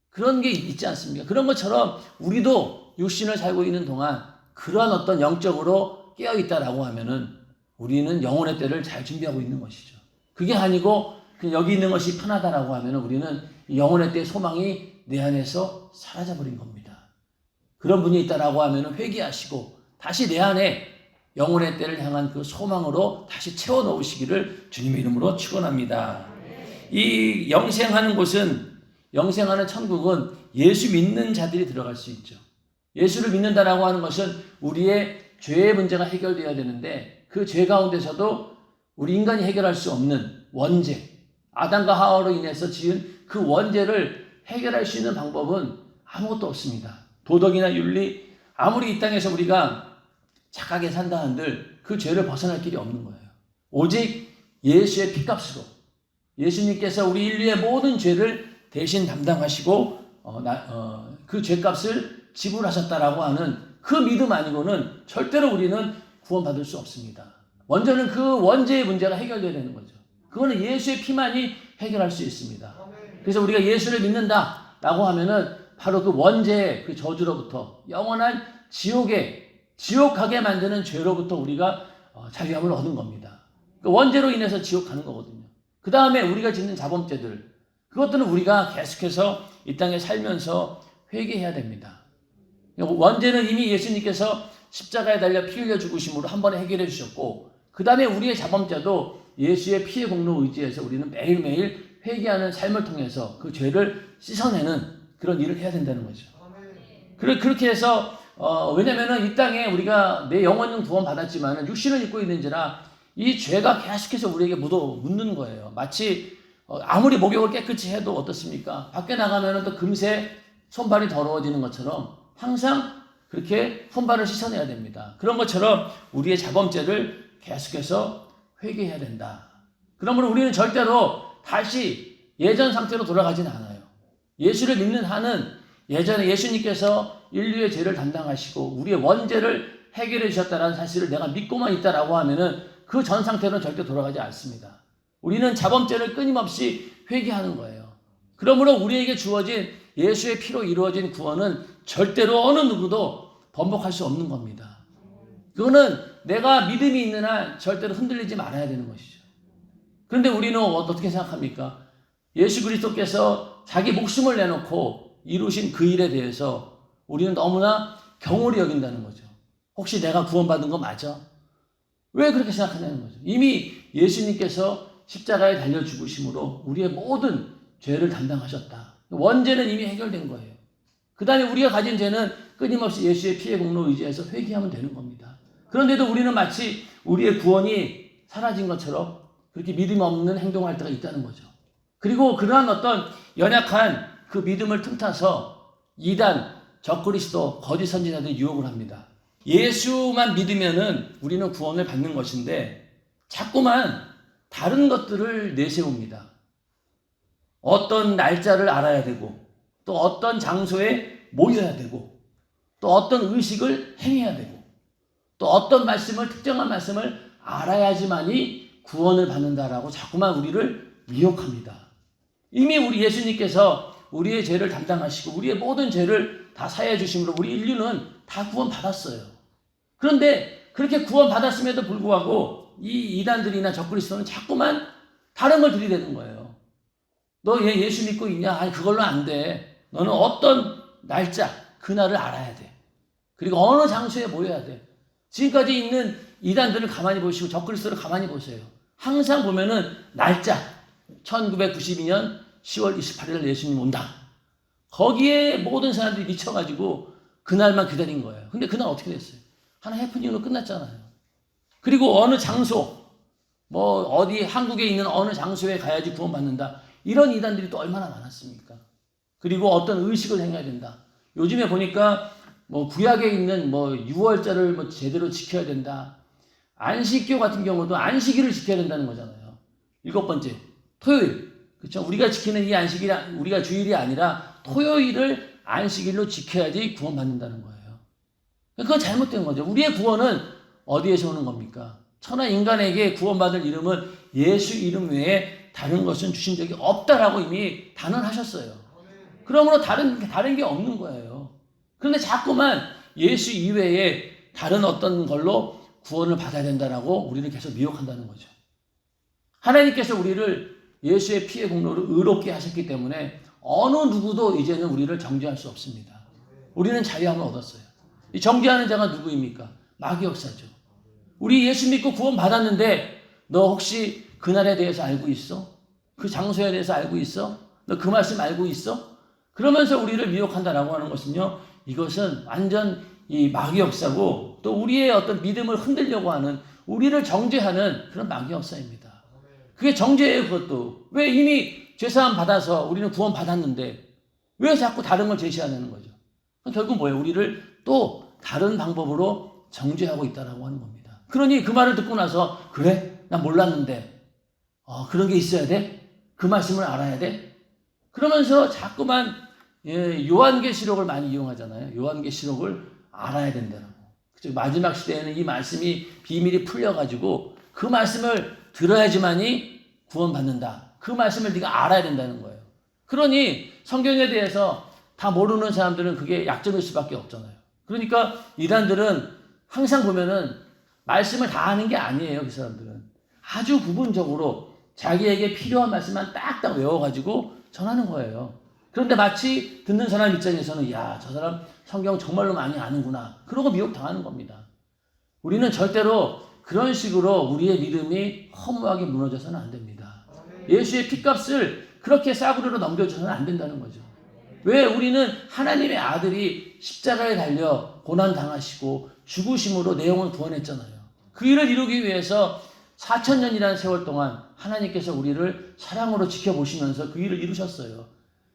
Speaker 2: 그런 게 있지 않습니까? 그런 것처럼 우리도 육신을 살고 있는 동안 그런 어떤 영적으로 깨어있다라고 하면은 우리는 영혼의 때를 잘 준비하고 있는 것이죠. 그게 아니고 그냥 여기 있는 것이 편하다라고 하면은 우리는 영혼의 때의 소망이 내 안에서 사라져버린 겁니다. 그런 분이 있다라고 하면은 회개하시고 다시 내 안에 영혼의 때를 향한 그 소망으로 다시 채워 넣으시기를 주님의 이름으로 축원합니다. 이 영생하는 곳은, 영생하는 천국은 예수 믿는 자들이 들어갈 수 있죠. 예수를 믿는다라고 하는 것은 우리의 죄의 문제가 해결되어야 되는데 그 죄 가운데서도 우리 인간이 해결할 수 없는 원죄, 아담과 하와로 인해서 지은 그 원죄를 해결할 수 있는 방법은 아무것도 없습니다. 도덕이나 윤리, 아무리 이 땅에서 우리가 착하게 산다 한들 그 죄를 벗어날 길이 없는 거예요. 오직 예수의 피값으로 예수님께서 우리 인류의 모든 죄를 대신 담당하시고 그 죄값을 지불하셨다라고 하는 그 믿음 아니고는 절대로 우리는 구원받을 수 없습니다. 먼저는 그 원죄의 문제가 해결돼야 되는 거죠. 그거는 예수의 피만이 해결할 수 있습니다. 그래서 우리가 예수를 믿는다라고 하면은 바로 그 원죄의 그 저주로부터 영원한 지옥하게 만드는 죄로부터 우리가 자유함을 얻은 겁니다. 그 원죄로 인해서 지옥 가는 거거든요. 그 다음에 우리가 짓는 자범죄들, 그것들은 우리가 계속해서 이 땅에 살면서 회개해야 됩니다. 원죄는 이미 예수님께서 십자가에 달려 피 흘려 죽으심으로 한 번에 해결해 주셨고, 그 다음에 우리의 자범죄도 예수의 피의 공로 의지해서 우리는 매일매일 회개하는 삶을 통해서 그 죄를 씻어내는 그런 일을 해야 된다는 거죠. 그렇게 해서 왜냐면은 이 땅에 우리가 내 영혼은 구원 받았지만 육신을 입고 있는지라 이 죄가 계속해서 우리에게 묻는 거예요. 마치 아무리 목욕을 깨끗이 해도 어떻습니까? 밖에 나가면은 또 금세 손발이 더러워지는 것처럼 항상 그렇게 손발을 씻어내야 됩니다. 그런 것처럼 우리의 자범죄를 계속해서 회개해야 된다. 그러므로 우리는 절대로 다시 예전 상태로 돌아가지는 않아요. 예수를 믿는 한은 예전에 예수님께서 인류의 죄를 담당하시고 우리의 원죄를 해결해 주셨다는 사실을 내가 믿고만 있다라고 하면은 그 전 상태로는 절대 돌아가지 않습니다. 우리는 자범죄를 끊임없이 회개하는 거예요. 그러므로 우리에게 주어진 예수의 피로 이루어진 구원은 절대로 어느 누구도 번복할 수 없는 겁니다. 그거는 내가 믿음이 있는 한 절대로 흔들리지 말아야 되는 것이죠. 그런데 우리는 어떻게 생각합니까? 예수 그리스도께서 자기 목숨을 내놓고 이루신 그 일에 대해서 우리는 너무나 경홀히 여긴다는 거죠. 혹시 내가 구원받은 거 맞아? 왜 그렇게 생각하냐는 거죠. 이미 예수님께서 십자가에 달려 죽으심으로 우리의 모든 죄를 담당하셨다. 원죄는 이미 해결된 거예요. 그 다음에 우리가 가진 죄는 끊임없이 예수의 피의 공로 의지해서 회개하면 되는 겁니다. 그런데도 우리는 마치 우리의 구원이 사라진 것처럼 그렇게 믿음 없는 행동할 때가 있다는 거죠. 그리고 그러한 어떤 연약한 그 믿음을 틈타서 이단, 적그리스도, 거짓 선지자들이 유혹을 합니다. 예수만 믿으면은 우리는 구원을 받는 것인데 자꾸만 다른 것들을 내세웁니다. 어떤 날짜를 알아야 되고 또 어떤 장소에 모여야 되고 또 어떤 의식을 행해야 되고 또 어떤 말씀을 특정한 말씀을 알아야지만이 구원을 받는다라고 자꾸만 우리를 미혹합니다. 이미 우리 예수님께서 우리의 죄를 담당하시고 우리의 모든 죄를 다 사해 주심으로 우리 인류는 다 구원받았어요. 그런데 그렇게 구원받았음에도 불구하고 이 이단들이나 적그리스도는 자꾸만 다른 걸 들이대는 거예요. 너 예수 믿고 있냐? 아니 그걸로 안 돼. 너는 어떤 날짜, 그날을 알아야 돼. 그리고 어느 장소에 모여야 돼. 지금까지 있는 이단들을 가만히 보시고 적그리스도를 가만히 보세요. 항상 보면은 날짜 1992년 10월 28일 예수님 온다. 거기에 모든 사람들이 미쳐가지고 그날만 기다린 거예요. 근데 그날 어떻게 됐어요? 하나 해프닝으로 끝났잖아요. 그리고 어느 장소, 뭐 어디 한국에 있는 어느 장소에 가야지 구원받는다. 이런 이단들이 또 얼마나 많았습니까? 그리고 어떤 의식을 행해야 된다. 요즘에 보니까 뭐 구약에 있는 뭐 6월절을 뭐 제대로 지켜야 된다. 안식교 같은 경우도 안식일을 지켜야 된다는 거잖아요. 7번째, 토요일. 그렇죠? 우리가 지키는 이 안식일이 우리가 주일이 아니라 토요일을 안식일로 지켜야지 구원받는다는 거예요. 그건 잘못된 거죠. 우리의 구원은 어디에서 오는 겁니까? 천하 인간에게 구원받을 이름은 예수 이름 외에 다른 것은 주신 적이 없다라고 이미 단언하셨어요. 그러므로 다른 게 없는 거예요. 그런데 자꾸만 예수 이외에 다른 어떤 걸로 구원을 받아야 된다라고 우리를 계속 미혹한다는 거죠. 하나님께서 우리를 예수의 피의 공로로 의롭게 하셨기 때문에 어느 누구도 이제는 우리를 정죄할 수 없습니다. 우리는 자유함을 얻었어요. 이 정죄하는 자가 누구입니까? 마귀역사죠. 우리 예수 믿고 구원 받았는데 너 혹시 그날에 대해서 알고 있어? 그 장소에 대해서 알고 있어? 너 그 말씀 알고 있어? 그러면서 우리를 미혹한다라고 하는 것은요, 이것은 완전 이 마귀역사고 또 우리의 어떤 믿음을 흔들려고 하는, 우리를 정죄하는 그런 마귀역사입니다. 그게 정죄예요. 그것도. 왜 이미 죄사함 받아서 우리는 구원 받았는데 왜 자꾸 다른 걸 제시하는 거죠? 결국 뭐예요? 우리를 또 다른 방법으로 정죄하고 있다라고 하는 겁니다. 그러니 그 말을 듣고 나서 그래? 나 몰랐는데 그런 게 있어야 돼? 그 말씀을 알아야 돼? 그러면서 자꾸만 요한계시록을 많이 이용하잖아요. 요한계시록을 알아야 된다라고. 그쵸? 마지막 시대에는 이 말씀이 비밀이 풀려가지고 그 말씀을 들어야지만이 구원받는다. 그 말씀을 네가 알아야 된다는 거예요. 그러니 성경에 대해서 다 모르는 사람들은 그게 약점일 수밖에 없잖아요. 그러니까 이단들은 항상 보면은 말씀을 다 아는 게 아니에요. 그 사람들은 아주 부분적으로 자기에게 필요한 말씀만 딱딱 외워가지고 전하는 거예요. 그런데 마치 듣는 사람 입장에서는 야, 저 사람 성경 정말로 많이 아는구나. 그러고 미혹당하는 겁니다. 우리는 절대로 그런 식으로 우리의 믿음이 허무하게 무너져서는 안 됩니다. 예수의 핏값을 그렇게 싸구려로 넘겨줘서는 안 된다는 거죠. 왜? 우리는 하나님의 아들이 십자가에 달려 고난당하시고 죽으심으로 내용을 구원했잖아요. 그 일을 이루기 위해서 4,000년이라는 세월 동안 하나님께서 우리를 사랑으로 지켜보시면서 그 일을 이루셨어요.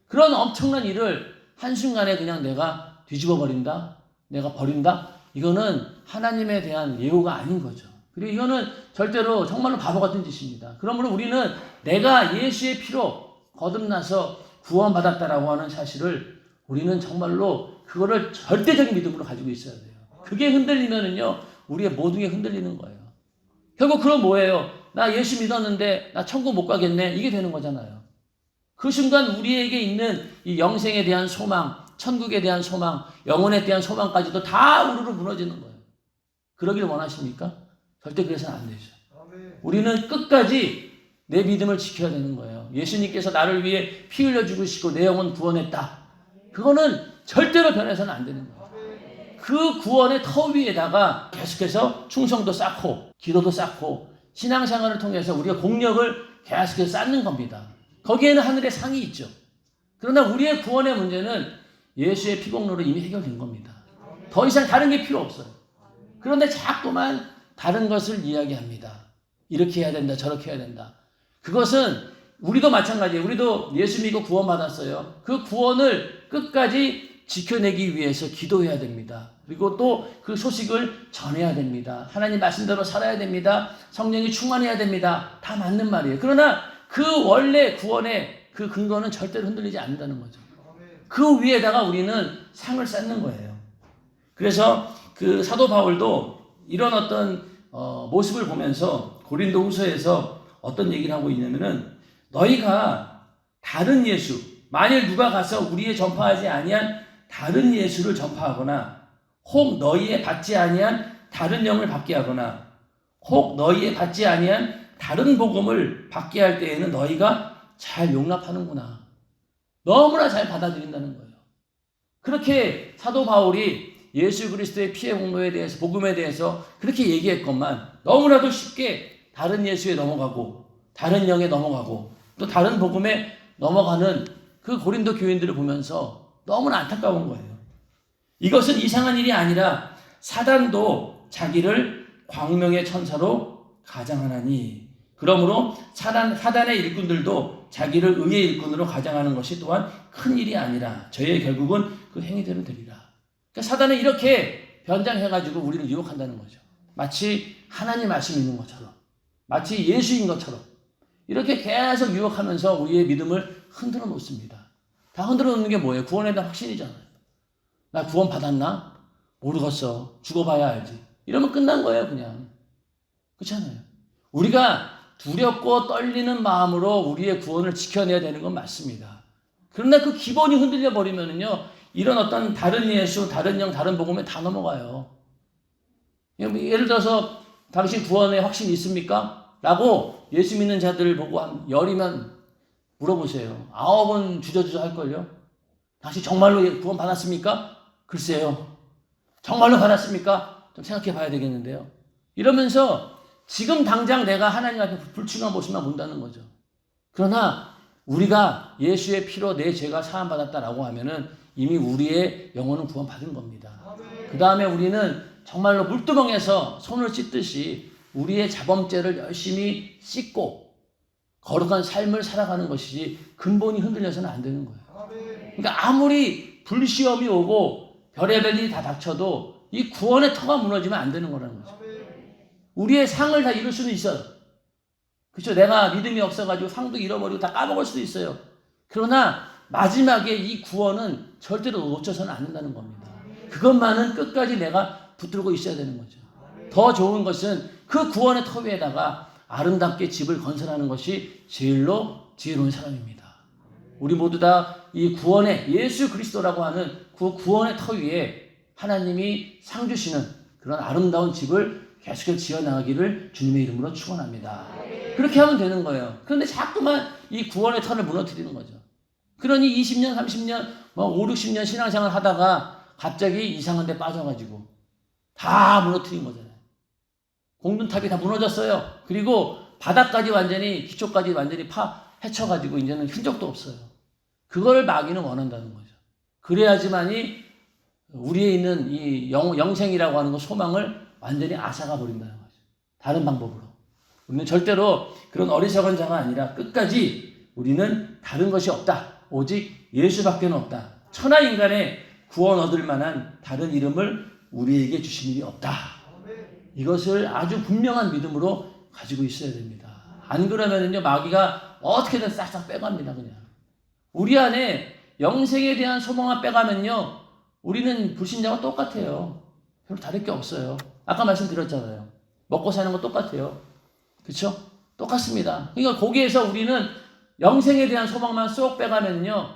Speaker 2: 그런 엄청난 일을 한순간에 그냥 내가 뒤집어 버린다? 내가 버린다? 이거는 하나님에 대한 예우가 아닌 거죠. 그리고 이거는 절대로 정말로 바보 같은 짓입니다. 그러므로 우리는 내가 예수의 피로 거듭나서 구원받았다라고 하는 사실을 우리는 정말로 그거를 절대적인 믿음으로 가지고 있어야 돼요. 그게 흔들리면은요, 우리의 모든 게 흔들리는 거예요. 결국 그건 뭐예요? 나 예수 믿었는데 나 천국 못 가겠네. 이게 되는 거잖아요. 그 순간 우리에게 있는 이 영생에 대한 소망, 천국에 대한 소망, 영혼에 대한 소망까지도 다 우르르 무너지는 거예요. 그러길 원하십니까? 절대 그래서는 안 되죠. 우리는 끝까지 내 믿음을 지켜야 되는 거예요. 예수님께서 나를 위해 피 흘려 죽으시고 내 영혼 구원했다. 그거는 절대로 변해서는 안 되는 거예요. 그 구원의 터 위에다가 계속해서 충성도 쌓고 기도도 쌓고 신앙생활을 통해서 우리가 공력을 계속해서 쌓는 겁니다. 거기에는 하늘의 상이 있죠. 그러나 우리의 구원의 문제는 예수의 피공로로 이미 해결된 겁니다. 더 이상 다른 게 필요 없어요. 그런데 자꾸만 다른 것을 이야기합니다. 이렇게 해야 된다, 저렇게 해야 된다. 그것은 우리도 마찬가지예요. 우리도 예수 믿고 구원받았어요. 그 구원을 끝까지 지켜내기 위해서 기도해야 됩니다. 그리고 또 그 소식을 전해야 됩니다. 하나님 말씀대로 살아야 됩니다. 성령이 충만해야 됩니다. 다 맞는 말이에요. 그러나 그 원래 구원의 그 근거는 절대로 흔들리지 않는다는 거죠. 그 위에다가 우리는 상을 쌓는 거예요. 그래서 그 사도 바울도 이런 어떤 모습을 보면서 고린도 후서에서 어떤 얘기를 하고 있냐면은 너희가 다른 예수, 만일 누가 가서 우리의 전파하지 아니한 다른 예수를 전파하거나 혹 너희의 받지 아니한 다른 영을 받게 하거나 혹 너희의 받지 아니한 다른 복음을 받게 할 때에는 너희가 잘 용납하는구나. 너무나 잘 받아들인다는 거예요. 그렇게 사도 바울이 예수 그리스도의 피의 공로에 대해서 복음에 대해서 그렇게 얘기했건만 너무나도 쉽게 다른 예수에 넘어가고 다른 영에 넘어가고 또 다른 복음에 넘어가는 그 고린도 교인들을 보면서 너무나 안타까운 거예요. 이것은 이상한 일이 아니라 사단도 자기를 광명의 천사로 가장하나니 그러므로 사단의 일꾼들도 자기를 의의 일꾼으로 가장하는 것이 또한 큰 일이 아니라 저의 결국은 그 행위대로 되리라. 그러니까 사단은 이렇게 변장해가지고 우리를 유혹한다는 거죠. 마치 하나님 말씀이 있는 것처럼 마치 예수인 것처럼 이렇게 계속 유혹하면서 우리의 믿음을 흔들어 놓습니다. 다 흔들어 놓는 게 뭐예요? 구원에 대한 확신이잖아요. 나 구원 받았나? 모르겠어. 죽어봐야 알지. 이러면 끝난 거예요, 그냥. 그렇잖아요. 우리가 두렵고 떨리는 마음으로 우리의 구원을 지켜내야 되는 건 맞습니다. 그러나 그 기본이 흔들려 버리면은요, 이런 어떤 다른 예수, 다른 영, 다른 복음에 다 넘어가요. 예를 들어서 당신 구원에 확신이 있습니까? 라고 예수 믿는 자들을 보고 한 열이면 물어보세요. 9은 주저주저 할걸요? 당신 정말로 구원 받았습니까? 글쎄요. 정말로 받았습니까? 좀 생각해 봐야 되겠는데요. 이러면서 지금 당장 내가 하나님 앞에 불충한 모습만 본다는 거죠. 그러나 우리가 예수의 피로 내 죄가 사함받았다라고 하면은 이미 우리의 영혼은 구원받은 겁니다. 그 다음에 우리는 정말로 물두멍에서 손을 씻듯이 우리의 자범죄를 열심히 씻고 거룩한 삶을 살아가는 것이지 근본이 흔들려서는 안 되는 거예요. 그러니까 아무리 불시험이 오고 별의별 일이 다 닥쳐도 이 구원의 터가 무너지면 안 되는 거라는 거죠. 우리의 상을 다 잃을 수는 있어요. 그렇죠? 내가 믿음이 없어가지고 상도 잃어버리고 다 까먹을 수도 있어요. 그러나 마지막에 이 구원은 절대로 놓쳐서는 안 된다는 겁니다. 그것만은 끝까지 내가 붙들고 있어야 되는 거죠. 더 좋은 것은 그 구원의 터 위에다가 아름답게 집을 건설하는 것이 제일로 지혜로운 사람입니다. 우리 모두 다 이 구원의 예수 그리스도라고 하는 그 구원의 터 위에 하나님이 상 주시는 그런 아름다운 집을 계속해서 지어나가기를 주님의 이름으로 축원합니다. 그렇게 하면 되는 거예요. 그런데 자꾸만 이 구원의 터를 무너뜨리는 거죠. 그러니 20년, 30년, 5, 60년 신앙생활 하다가 갑자기 이상한 데 빠져가지고 다 무너뜨린 거잖아요. 공든탑이 다 무너졌어요. 그리고 바닥까지 완전히, 기초까지 완전히 헤쳐가지고 이제는 흔적도 없어요. 그걸 마귀는 원한다는 거죠. 그래야지만이 우리에 있는 이 영생이라고 하는 거 소망을 완전히 앗아가 버린다는 거죠. 다른 방법으로. 우리는 절대로 그런 어리석은 자가 아니라 끝까지 우리는 다른 것이 없다. 오직 예수밖에 없다. 천하 인간의 구원 얻을 만한 다른 이름을 우리에게 주신 일이 없다. 이것을 아주 분명한 믿음으로 가지고 있어야 됩니다. 안 그러면은요, 마귀가 어떻게든 싹싹 빼갑니다, 그냥. 우리 안에 영생에 대한 소망을 빼가면요, 우리는 불신자와 똑같아요. 별로 다를 게 없어요. 아까 말씀드렸잖아요. 먹고 사는 거 똑같아요. 그렇죠? 똑같습니다. 그러니까 거기에서 우리는 영생에 대한 소망만 쏙 빼가면요,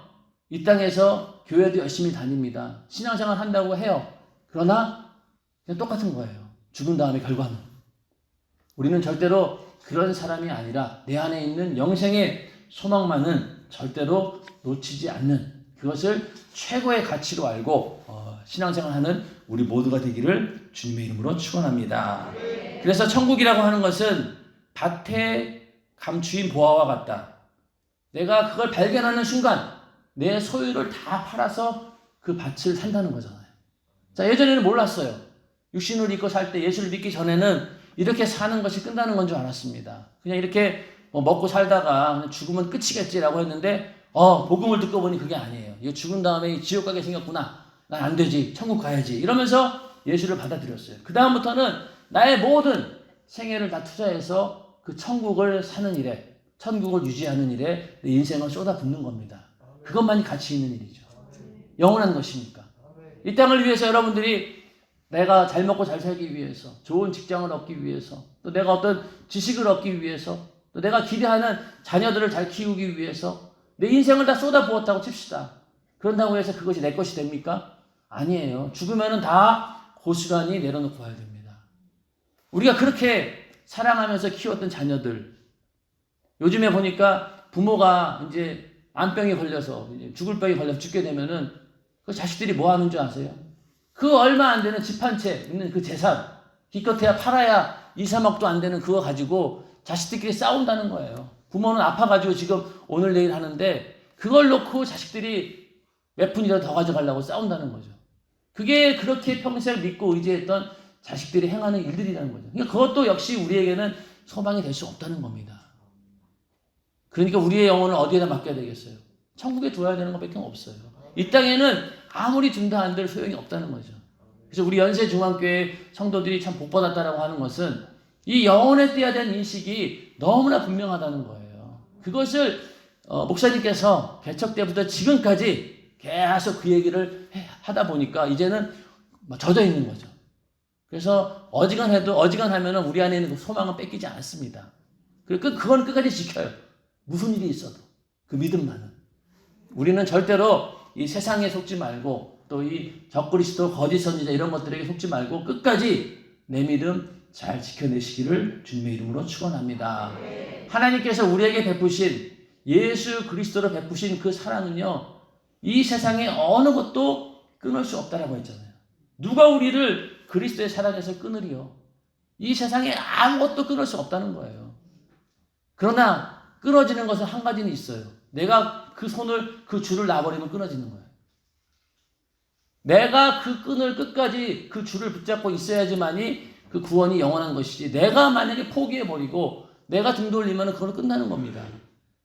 Speaker 2: 이 땅에서 교회도 열심히 다닙니다. 신앙생활 한다고 해요. 그러나 그냥 똑같은 거예요. 죽은 다음에 결과는. 우리는 절대로 그런 사람이 아니라 내 안에 있는 영생의 소망만은 절대로 놓치지 않는, 그것을 최고의 가치로 알고 신앙생활하는 우리 모두가 되기를 주님의 이름으로 축원합니다. 그래서 천국이라고 하는 것은 밭에 감추인 보화와 같다. 내가 그걸 발견하는 순간 내 소유를 다 팔아서 그 밭을 산다는 거잖아요. 자, 예전에는 몰랐어요. 육신을 입고 살 때, 예수를 믿기 전에는 이렇게 사는 것이 끝나는 건 줄 알았습니다. 그냥 이렇게 먹고 살다가 그냥 죽으면 끝이겠지라고 했는데 복음을 듣고 보니 그게 아니에요. 이거 죽은 다음에 지옥 가게 생겼구나. 난 안 되지. 천국 가야지. 이러면서 예수를 받아들였어요. 그 다음부터는 나의 모든 생애를 다 투자해서 그 천국을 사는 일에, 천국을 유지하는 일에 내 인생을 쏟아붓는 겁니다. 그것만이 가치 있는 일이죠. 영원한 것이니까. 이 땅을 위해서 여러분들이 내가 잘 먹고 잘 살기 위해서, 좋은 직장을 얻기 위해서, 또 내가 어떤 지식을 얻기 위해서, 또 내가 기대하는 자녀들을 잘 키우기 위해서 내 인생을 다 쏟아부었다고 칩시다. 그런다고 해서 그것이 내 것이 됩니까? 아니에요. 죽으면은 다 고스란히 내려놓고 와야 됩니다. 우리가 그렇게 사랑하면서 키웠던 자녀들, 요즘에 보니까 부모가 이제 암병에 걸려서 죽을 병에 걸려서 죽게 되면은 그 자식들이 뭐 하는 줄 아세요? 그 얼마 안 되는 집 한 채 있는 그 재산, 기껏해야 팔아야 2, 3억도 안 되는 그거 가지고 자식들끼리 싸운다는 거예요. 부모는 아파가지고 지금 오늘 내일 하는데 그걸 놓고 자식들이 몇 푼이라도 더 가져가려고 싸운다는 거죠. 그게 그렇게 평생 믿고 의지했던 자식들이 행하는 일들이라는 거죠. 그러니까 그것도 역시 우리에게는 소망이 될 수 없다는 겁니다. 그러니까 우리의 영혼을 어디에다 맡겨야 되겠어요? 천국에 두어야 되는 것밖에 없어요. 이 땅에는 아무리 준다 한들 소용이 없다는 거죠. 그래서 우리 연세중앙교회 성도들이 참 복받았다라고 하는 것은 이 영혼에 떼야 되는 인식이 너무나 분명하다는 거예요. 그것을 목사님께서 개척 때부터 지금까지 계속 그 얘기를 하다 보니까 이제는 젖어 있는 거죠. 그래서 어지간하면은 우리 안에 있는 그 소망은 뺏기지 않습니다. 그리고 그건 끝까지 지켜요. 무슨 일이 있어도 그 믿음만은. 우리는 절대로 이 세상에 속지 말고 또 이 적그리스도 거짓 선지자 이런 것들에게 속지 말고 끝까지 내 믿음 잘 지켜내시기를 주님의 이름으로 축원합니다. 하나님께서 우리에게 베푸신 예수 그리스도로 베푸신 그 사랑은요, 이 세상에 어느 것도 끊을 수 없다라고 했잖아요. 누가 우리를 그리스도의 사랑에서 끊으리요? 이 세상에 아무것도 끊을 수 없다는 거예요. 그러나 끊어지는 것은 한 가지는 있어요. 내가 그 줄을 놔버리면 끊어지는 거예요. 내가 그 끈을 끝까지 그 줄을 붙잡고 있어야지만이 그 구원이 영원한 것이지, 내가 만약에 포기해버리고 내가 등 돌리면 그건 끝나는 겁니다.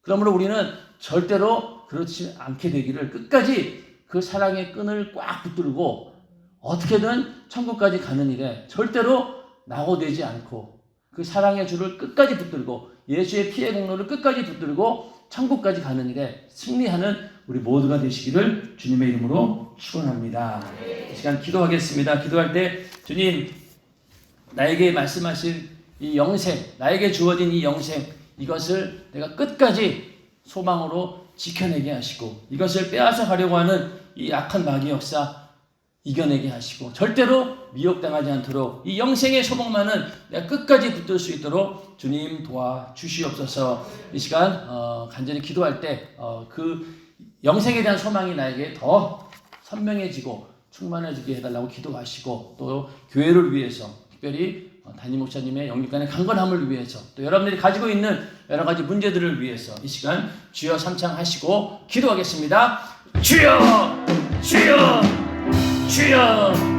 Speaker 2: 그러므로 우리는 절대로 그렇지 않게 되기를 끝까지 그 사랑의 끈을 꽉 붙들고 어떻게든 천국까지 가는 일에 절대로 낙오되지 않고 그 사랑의 줄을 끝까지 붙들고 예수의 피의 공로를 끝까지 붙들고 천국까지 가는 일에 승리하는 우리 모두가 되시기를 주님의 이름으로 축원합니다. 이 시간 기도하겠습니다. 기도할 때 주님, 나에게 말씀하신 이 영생, 나에게 주어진 이 영생, 이것을 내가 끝까지 소망으로 지켜내게 하시고 이것을 빼앗아 가려고 하는 이 악한 마귀 역사 이겨내게 하시고 절대로 미혹당하지 않도록 이 영생의 소망만은 내가 끝까지 붙들 수 있도록 주님 도와주시옵소서. 이 시간 간절히 기도할 때 그 영생에 대한 소망이 나에게 더 선명해지고 충만해지게 해달라고 기도하시고, 또 교회를 위해서 특별히 담임 목사님의 영육간의 강건함을 위해서, 또 여러분들이 가지고 있는 여러 가지 문제들을 위해서 이 시간 주여 삼창하시고 기도하겠습니다. 주여, 주여, 주여.